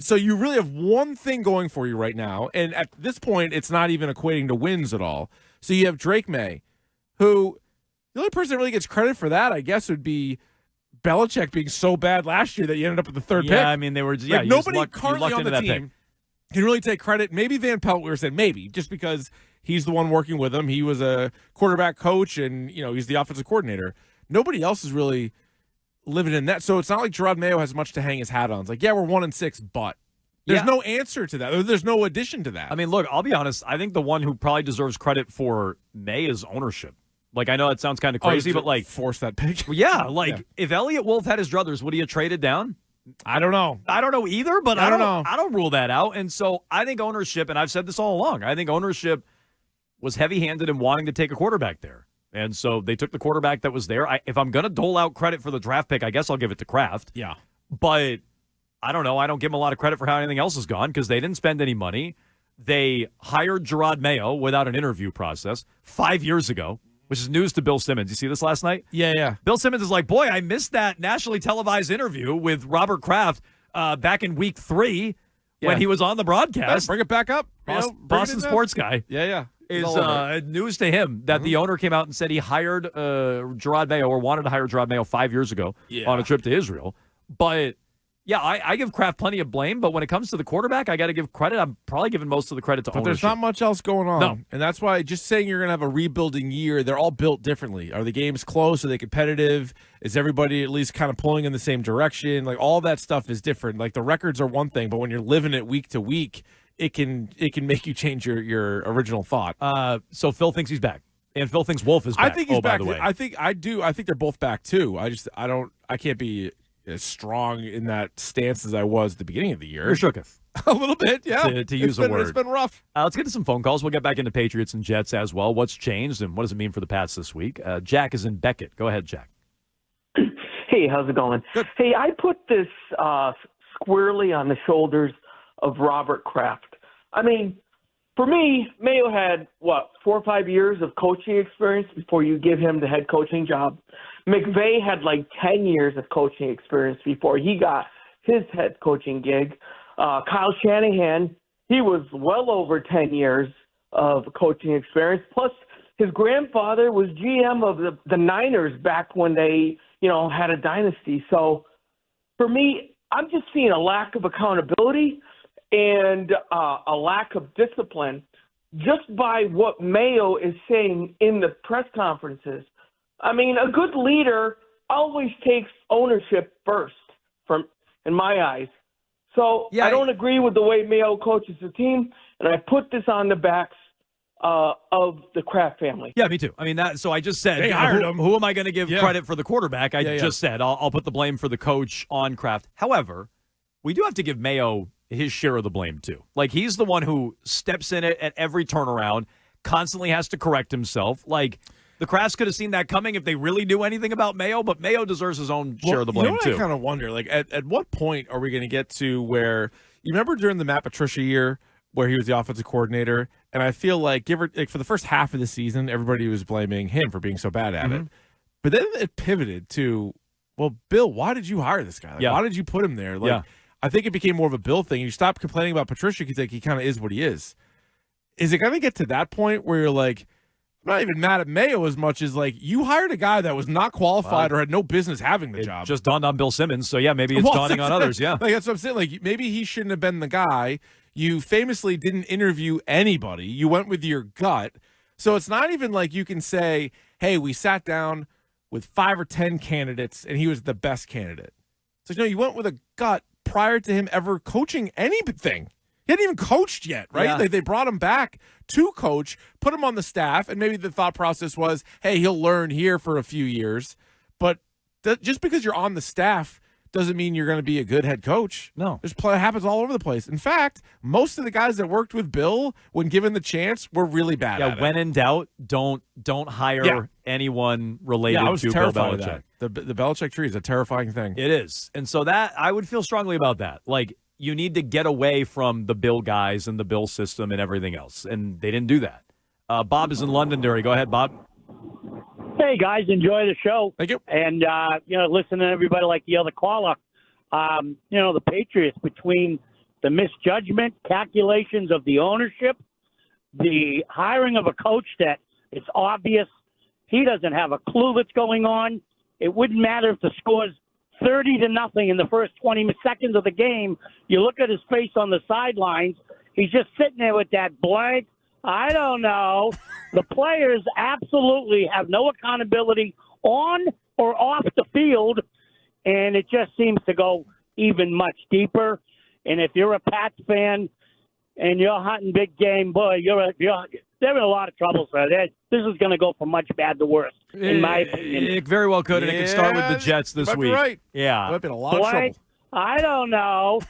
So you really have one thing going for you right now, and at this point, it's not even equating to wins at all. So you have Drake Maye, who the only person that really gets credit for that, I guess, would be Belichick being so bad last year that you ended up with the third pick. Yeah, I mean, they were nobody currently on the team pick. can really take credit. Maybe Van Pelt, we were saying maybe, just because he's the one working with him. He was a quarterback coach, and he's the offensive coordinator. Nobody else is really living in that. So it's not like Jerod Mayo has much to hang his hat on. It's like, yeah, we're 1-6, but there's no answer to that. There's no addition to that. I mean, look, I'll be honest. I think the one who probably deserves credit for Maye is ownership. Like, I know that sounds kind of crazy, but like, force that pick. If Elliott Wolf had his druthers, would he have traded down? I don't know. I don't know either, but I don't know. I don't rule that out. And so I think ownership, and I've said this all along, I think ownership was heavy-handed in wanting to take a quarterback there. And so they took the quarterback that was there. If I'm going to dole out credit for the draft pick, I guess I'll give it to Kraft. Yeah. But I don't know. I don't give them a lot of credit for how anything else has gone because they didn't spend any money. They hired Jerod Mayo without an interview process 5 years ago, which is news to Bill Simmons. You see this last night? Yeah. Bill Simmons is like, boy, I missed that nationally televised interview with Robert Kraft back in week 3 when he was on the broadcast. Bring it back up. Boston sports guy. Yeah. Is news to him that the owner came out and said he hired Jerod Mayo or wanted to hire Jerod Mayo 5 years ago on a trip to Israel. But, yeah, I give Kraft plenty of blame, but when it comes to the quarterback, I got to give credit. I'm probably giving most of the credit to ownership. But there's not much else going on. No. And that's why just saying you're going to have a rebuilding year, they're all built differently. Are the games close? Are they competitive? Is everybody at least kind of pulling in the same direction? Like, all that stuff is different. Like, the records are one thing, but when you're living it week to week, it can make you change your original thought. So Phil thinks he's back, and Phil thinks Wolf is back. I think he's back. By the way. I think they're both back too. I can't be as strong in that stance as I was at the beginning of the year. You're shooketh. A little bit, yeah. To use a word. It's been rough. Let's get to some phone calls. We'll get back into Patriots and Jets as well. What's changed and what does it mean for the Pats this week? Jack is in Beckett. Go ahead, Jack. Hey, how's it going? Good. Hey, I put this squarely on the shoulders of Robert Kraft. I mean, for me, Mayo had, 4 or 5 years of coaching experience before you give him the head coaching job. McVay had like 10 years of coaching experience before he got his head coaching gig. Kyle Shanahan, he was well over 10 years of coaching experience. Plus, his grandfather was GM of the Niners back when they, had a dynasty. So, for me, I'm just seeing a lack of accountability and a lack of discipline just by what Mayo is saying in the press conferences. I mean, a good leader always takes ownership first, in my eyes. So I don't agree with the way Mayo coaches the team, and I put this on the backs of the Kraft family. Yeah, me too. I mean, so I just said, they hired him. Who am I going to give credit for the quarterback? I just said I'll put the blame for the coach on Kraft. However, we do have to give Mayo his share of the blame too. Like, he's the one who steps in it at every turnaround, constantly has to correct himself. Like, the Krafts could have seen that coming if they really knew anything about Mayo, but Mayo deserves his own share of the blame too. I kind of wonder, like, at what point are we going to get to where, you remember during the Matt Patricia year where he was the offensive coordinator, and I feel like for the first half of the season, everybody was blaming him for being so bad at it. But then it pivoted to, well, Bill, why did you hire this guy? Like, why did you put him there? Like, I think it became more of a Bill thing. You stopped complaining about Patricia because he kind of is what he is. Is it going to get to that point where you're like, I'm not even mad at Mayo as much as, like, you hired a guy that was not qualified or had no business having the job. Just dawned on Bill Simmons, so maybe it's dawning on others, Like, that's what I'm saying. Like, maybe he shouldn't have been the guy. You famously didn't interview anybody. You went with your gut. So it's not even like you can say, hey, we sat down with 5 or 10 candidates, and he was the best candidate. So, no, you went with a gut prior to him ever coaching anything. He hadn't even coached yet, right? Yeah. They brought him back to coach, put him on the staff, and maybe the thought process was, hey, he'll learn here for a few years. But just because you're on the staff doesn't mean you're going to be a good head coach. No. It happens all over the place. In fact, most of the guys that worked with Bill, when given the chance, were really bad at it. When in doubt, don't hire anyone related to Bill Belichick. The Belichick tree is a terrifying thing. It is. And so that, I would feel strongly about that. Like, you need to get away from the Bill guys and the Bill system and everything else. And they didn't do that. Bob is in Londonderry. Go ahead, Bob. Hey, guys, enjoy the show. Thank you. And, listen to everybody like the other caller. The Patriots, between the misjudgment, calculations of the ownership, the hiring of a coach that it's obvious he doesn't have a clue what's going on. It wouldn't matter if the score's 30-0 in the first 20 seconds of the game. You look at his face on the sidelines, he's just sitting there with that blank, I don't know. The players absolutely have no accountability on or off the field, and it just seems to go even much deeper. And if you're a Pats fan and you're hunting big game, boy, they're in a lot of trouble, sir. This is going to go from much bad to worse, in my opinion. It very well could, and it can start with the Jets this week. Right. Yeah. Might be in a lot of trouble. I don't know.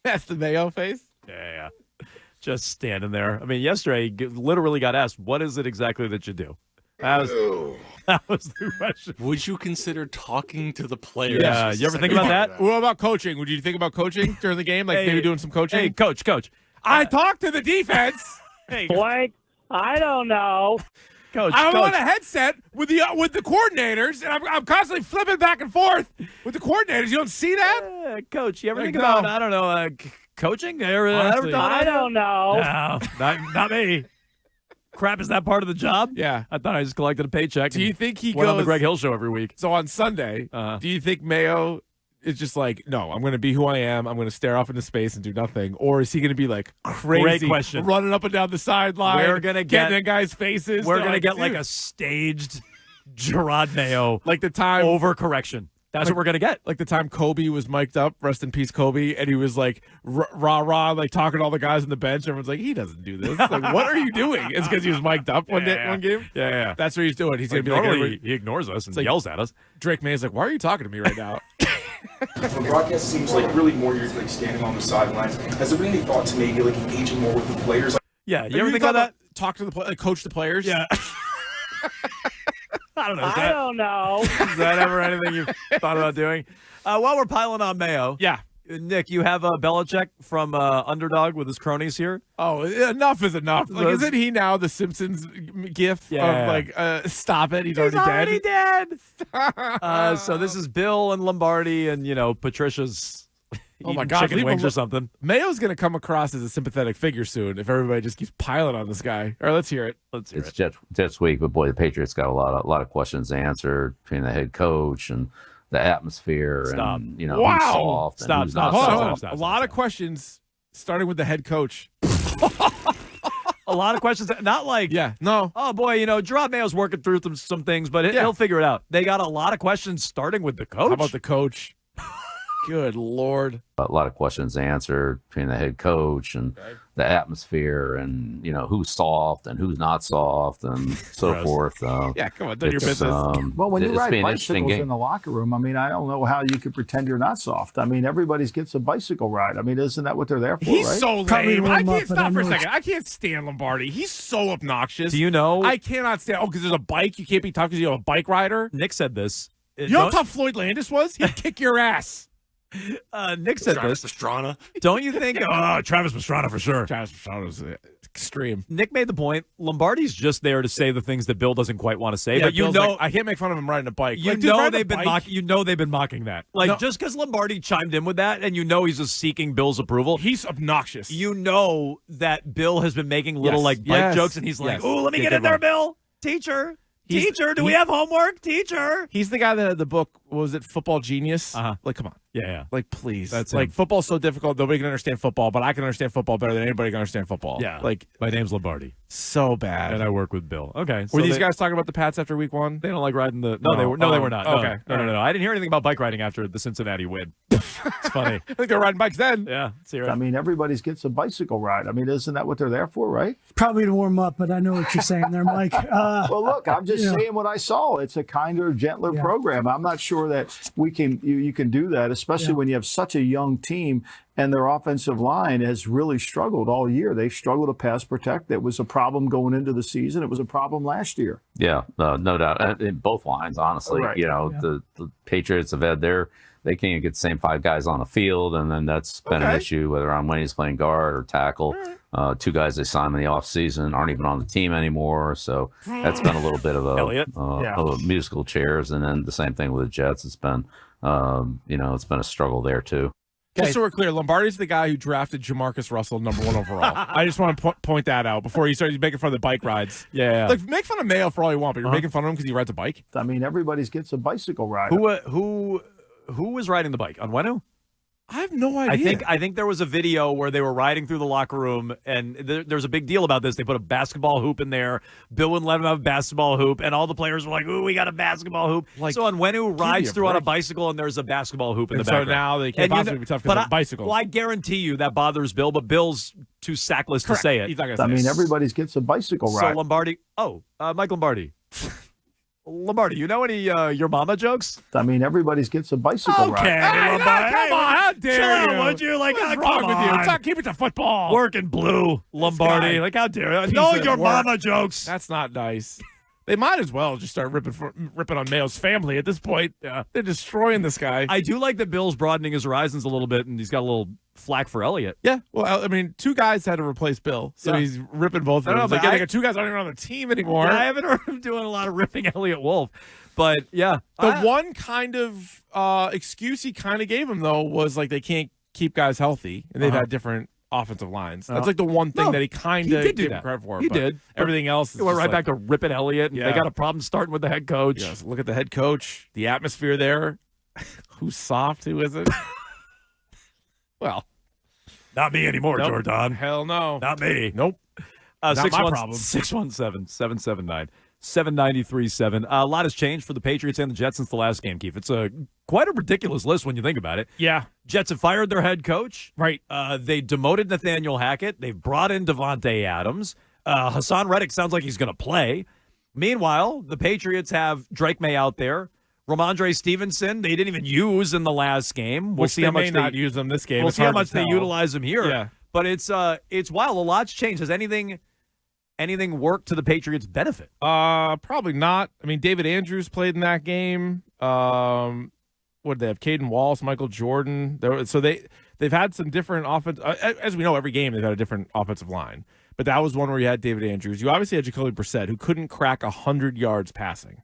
That's the Mayo face. Yeah. Just standing there. I mean, yesterday, he literally got asked, what is it exactly that you do? That was the question. Would you consider talking to the players? Yeah, you ever think about that? What about coaching? Would you think about coaching during the game? Like maybe doing some coaching? Hey, coach. I talked to the defense. Hey, Blank, I don't know. coach. I'm on a headset with the coordinators, and I'm constantly flipping back and forth with the coordinators. You don't see that? Coach, you ever think No. about, I don't know, coaching? Honestly. I don't know. No, not me. Crap, is that part of the job? Yeah. I thought I just collected a paycheck. Do you think he went on the goes- Greg Hill show every week? So on Sunday, do you think Mayo is just like, no, I'm going to be who I am. I'm going to stare off into space and do nothing? Or is he going to be like crazy, Great question. running up and down the sideline, We're gonna get- getting in guys' faces? We're They're going to get like dude, a staged Jerod Mayo like the time overcorrection. That's what we're going to get. Like the time Kobe was mic'd up, rest in peace, Kobe, and he was like rah, like talking to all the guys on the bench. Everyone's like, he doesn't do this. Like, what are you doing? It's because he was mic'd up one game. Yeah. That's what he's doing. He's Like, gonna be like, normally everybody- he ignores us and like- yells at us. Drake May's like, why are you talking to me right now? The broadcast seems like really more you're like standing on the sidelines. Has there been any thought to maybe like engaging more with the players? Yeah, you ever Have think about that? Talk to the like, coach the players. Yeah. I don't know. I don't know. Is that ever anything you've thought about doing? While we're piling on Mayo, Yeah. Nick, you have Belichick from Underdog with his cronies here. Oh, enough is enough. Like, isn't he now the Simpsons gif Yeah. of like, stop it? He's He's already dead. So this is Bill and Lombardi and, Patricia's eating my God, chicken leave wings him or something. Mayo's going to come across as a sympathetic figure soon if everybody just keeps piling on this guy. All right, let's hear it. Let's hear It's it. Jets week, but boy, the Patriots got a lot of questions to answer between the head coach and the atmosphere Stop. and Wow. who's soft and Stop, who's stop, not Hold stop, on. soft. A lot of questions, starting with the head coach. A lot of questions. Not like, Yeah, no. oh, boy, Jerod Mayo's working through some things, but Yeah. he'll figure it out. They got a lot of questions starting with the coach. How about the coach? Good Lord. A lot of questions to answer between the head coach and the atmosphere and who's soft and who's not soft and so Gross. forth. Yeah, come on, do your It's, business. Well, when you it's ride been an interesting bicycles game. in the locker room, I mean, I don't know how you could pretend you're not soft. I mean, everybody gets a bicycle ride. I mean, isn't that what they're there for, He's right? so Probably lame. warm I up, can't but stop I for a know second. I can't stand Lombardi. He's so obnoxious. Do you know? I cannot stand. Oh, because there's a bike. You can't be tough because you have a bike rider. Nick said this. You know how tough Floyd Landis was? He'd kick your ass. Nick said Travis this. Pastrana. Don't you think? Travis Pastrana for sure. Travis Pastrana was extreme. Nick made the point. Lombardi's just there to say the things that Bill doesn't quite want to say. Yeah, but Bill's like, I can't make fun of him riding a bike. you Like, dude, know riding a they've been bike, they've been mocking that. Like No. just because Lombardi chimed in with that, and he's just seeking Bill's approval. He's obnoxious. You know that Bill has been making little Yes. like bike Yes. jokes, and he's like, Yes. "Oh, let me Yeah, get good in there, one. Bill. Teacher, He's- do we have homework? Teacher." He's the guy that had the book. What was it? Football Genius. Uh-huh. Like, come on. Yeah. Like, please. That's like him. football's so difficult. Nobody can understand football, but I can understand football better than anybody can understand football. Yeah. Like, My name's Lombardi, so bad. and I work with Bill. Okay. Were so these they- guys talking about the Pats after week one? They don't like riding the. No, No. they were. No, they Oh, were not. okay. No. I didn't hear anything about bike riding after the Cincinnati win. It's funny. I think they were riding bikes then. Yeah. Let's hear it. I mean, everybody gets a bicycle ride. I mean, isn't that what they're there for, right? Probably to warm up, but I know what you're saying there, Mike. Well, look, I'm just Yeah. saying what I saw. It's a kinder, gentler Yeah. program. I'm not sure that you can do that, especially when you have such a young team and their offensive line has really struggled all year. They've struggled to pass protect. That was a problem going into the season. It was a problem last year. Yeah, no doubt. In both lines, honestly. Right. The Patriots have had they can't get the same five guys on the field, and then that's been an issue, whether on when he's playing guard or tackle. Two guys they signed in the offseason aren't even on the team anymore, so that's been a little bit of Elliott. of a musical chairs. And then the same thing with the Jets. It's been it's been a struggle there too. Just so we're clear, Lombardi's the guy who drafted Jamarcus Russell #1 overall. I just want to point that out before you start making fun of the bike rides. Yeah. Like, make fun of Mayo for all you want, but you're making fun of him because he rides a bike? I mean, everybody gets a bicycle ride. Who was riding the bike? Onwenu? I have no idea. I think there was a video where they were riding through the locker room, and there's a big deal about this. They put a basketball hoop in there. Bill wouldn't let him have a basketball hoop, and all the players were like, "Ooh, we got a basketball hoop." Like, so Onwenu rides through on a bicycle, and there's a basketball hoop in the so background. now they can't possibly be tough because of a bicycle. Well, I guarantee you that bothers Bill, but Bill's too sackless to say it. He's not gonna say it. Everybody gets a bicycle ride. So Lombardi, Mike Lombardi. Lombardi, you know any your mama jokes? Everybody gets a bicycle ride. Okay, Lombardi. Come on, how dare you? Would you? Like, what's wrong with you? Keep it to football. Working blue, Lombardi. Like, how dare you? No, your mama jokes. That's not nice. They might as well just start ripping on Mayo's family at this point. Yeah. They're destroying this guy. I do like that Bill's broadening his horizons a little bit, and he's got a little flack for Elliott. Yeah, well, I mean, 2 guys had to replace Bill, so he's ripping both of them. Like, they got 2 guys aren't even on the team anymore. Yeah, I haven't heard him doing a lot of ripping Elliott Wolf, but yeah. The one kind of excuse he kind of gave him, though, was like they can't keep guys healthy, and they've had different offensive lines. That's like the one thing that he kind of gave him credit for. He did. Everything else is went right back to ripping Elliott, and they got a problem starting with the head coach. Yes, look at the head coach, the atmosphere there. Who's soft? Who isn't? Well, not me anymore, Jordan. Hell no. Not me. Nope. Not my problem. 617-779-7937. A lot has changed for the Patriots and the Jets since the last game, Keefe. It's quite a ridiculous list when you think about it. Yeah. Jets have fired their head coach. Right. They demoted Nathaniel Hackett. They've brought in Devontae Adams. Hassan Reddick sounds like he's going to play. Meanwhile, the Patriots have Drake Maye out there. Ramondre Stevenson, they didn't even use in the last game. We'll see how much they not use them this game. We'll see how much they utilize him here. Yeah. But it's wild. A lot's changed. Has anything worked to the Patriots' benefit? Probably not. I mean, David Andrews played in that game. What did they have? Caden Wallace, Michael Jordan. They've had some different offense. As we know, every game they've had a different offensive line. But that was one where you had David Andrews. You obviously had Jacoby Brissett, who couldn't crack 100 yards passing.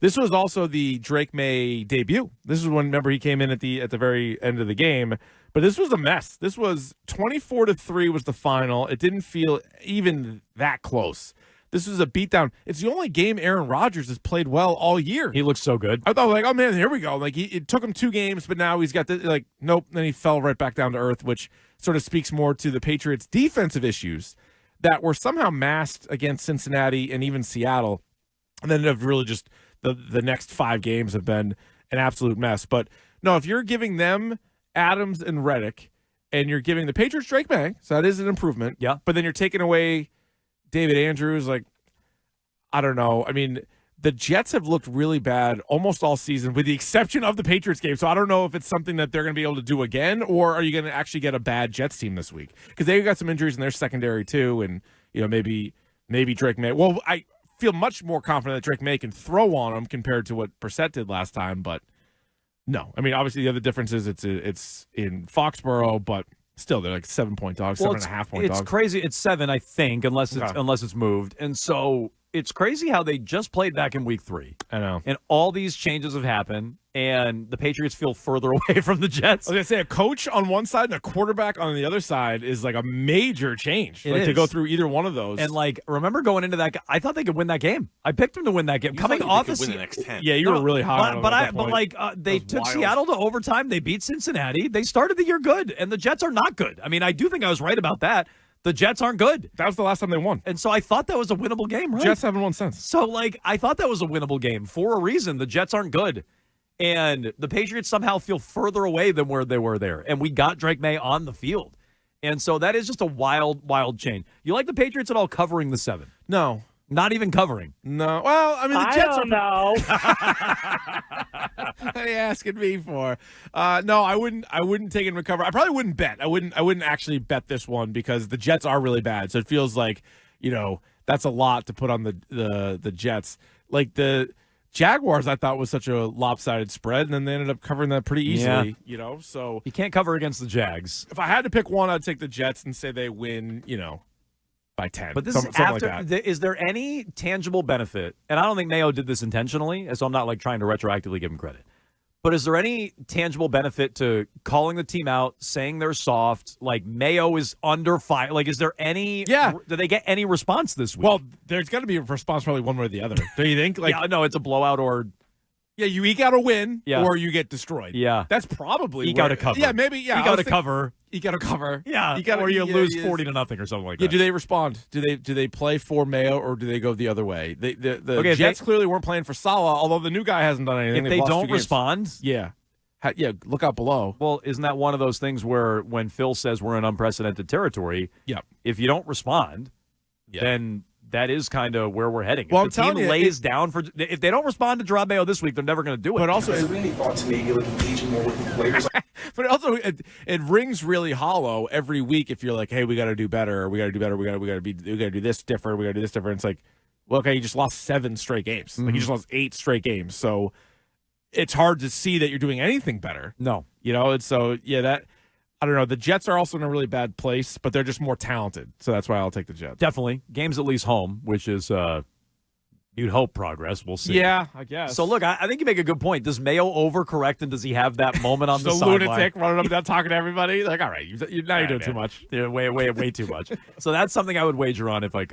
This was also the Drake Maye debut. This is when, remember, he came in at the very end of the game. But this was a mess. This was 24-3 was the final. It didn't feel even that close. This was a beatdown. It's the only game Aaron Rodgers has played well all year. He looks so good. I thought, like, oh, man, here we go. Like, it took him 2 games, but now he's got the, like, nope. Then he fell right back down to earth, which sort of speaks more to the Patriots' defensive issues that were somehow masked against Cincinnati and even Seattle. And then have really just the next 5 games have been an absolute mess. But, no, if you're giving them Adams and Reddick and you're giving the Patriots Drake Maye, so that is an improvement. Yeah. But then you're taking away David Andrews, like, I don't know. I mean, the Jets have looked really bad almost all season, with the exception of the Patriots game. So I don't know if it's something that they're going to be able to do again, or are you going to actually get a bad Jets team this week? Because they've got some injuries in their secondary too, and maybe Drake Maye. Well, I feel much more confident that Drake Maye can throw on them compared to what Brissett did last time. But no, I mean, obviously the other difference is it's in Foxborough, but still they're like 7-point dogs, 7.5-point dogs. It's crazy. It's 7, I think, unless it's moved, and so. It's crazy how they just played back in week 3. I know. And all these changes have happened, and the Patriots feel further away from the Jets. I was going to say, a coach on one side and a quarterback on the other side is like a major change. To go through either one of those. And, like, remember going into that, I thought they could win that game. I picked them to win that game. Coming off the next 10. Yeah, you were really high on them. But they took Seattle to overtime. They beat Cincinnati. They started the year good, and the Jets are not good. I mean, I do think I was right about that. The Jets aren't good. That was the last time they won. And so I thought that was a winnable game, right? Jets haven't won since. So, like, I thought that was a winnable game for a reason. The Jets aren't good. And the Patriots somehow feel further away than where they were there. And we got Drake Maye on the field. And so that is just a wild, wild change. You like the Patriots at all covering the 7? No. Not even covering? No. Well, I mean, the Jets don't know. What are you asking me for? No, I wouldn't take it and recover. I probably wouldn't bet. I wouldn't actually bet this one because the Jets are really bad. So it feels like, that's a lot to put on the Jets. Like the Jaguars, I thought was such a lopsided spread, and then they ended up covering that pretty easily. Yeah. So you can't cover against the Jags. If I had to pick one, I'd take the Jets and say they win, by 10. But this something is after. like that. Is there any tangible benefit? And I don't think Mayo did this intentionally, so I'm not like trying to retroactively give him credit. But is there any tangible benefit to calling the team out, saying they're soft, like Mayo is under fire? Like, is there any? Yeah. Do they get any response this week? Well, there's got to be a response probably one way or the other. Do you think? Like, yeah, no, it's a blowout or. Yeah, you eke out a win, Yeah. or you get destroyed. Yeah. That's probably Eke out a cover. Yeah, maybe. Yeah, Eke out a cover. Eke out a cover. Yeah, or you lose 40-0 or something like that. Yeah, do they respond? Do they play for Mayo, or do they go the other way? The Okay, Jets clearly weren't playing for Salah, although the new guy hasn't done anything. If They've they lost don't 2 games. respond, yeah, look out below. well, isn't that one of those things where when Phil says we're in unprecedented territory, Yeah, if you don't respond, then that is kind of where we're heading. Well, if the team lays down for, if they don't respond to Jerod Mayo this week, they're never going to do it. but also, Has there been any thought to maybe like engaging more with the players? but also, it rings really hollow every week if you're like, hey, we got to do better, or we got to do better, we got to do this different, we got to do this different. It's like, well, okay, you just lost 7 straight games. Mm-hmm. Like you just lost 8 straight games, so it's hard to see that you're doing anything better. No. And so that. I don't know. The Jets are also in a really bad place, but they're just more talented. So that's why I'll take the Jets. Definitely. Game's at least home, which is, you'd hope progress. We'll see. Yeah, I guess. So, look, I think you make a good point. Does Mayo overcorrect, and does he have that moment on the Just a sideline? lunatic running up and down talking to everybody. Like, all right, now you're doing too much. Yeah, way too much. So that's something I would wager on if I could.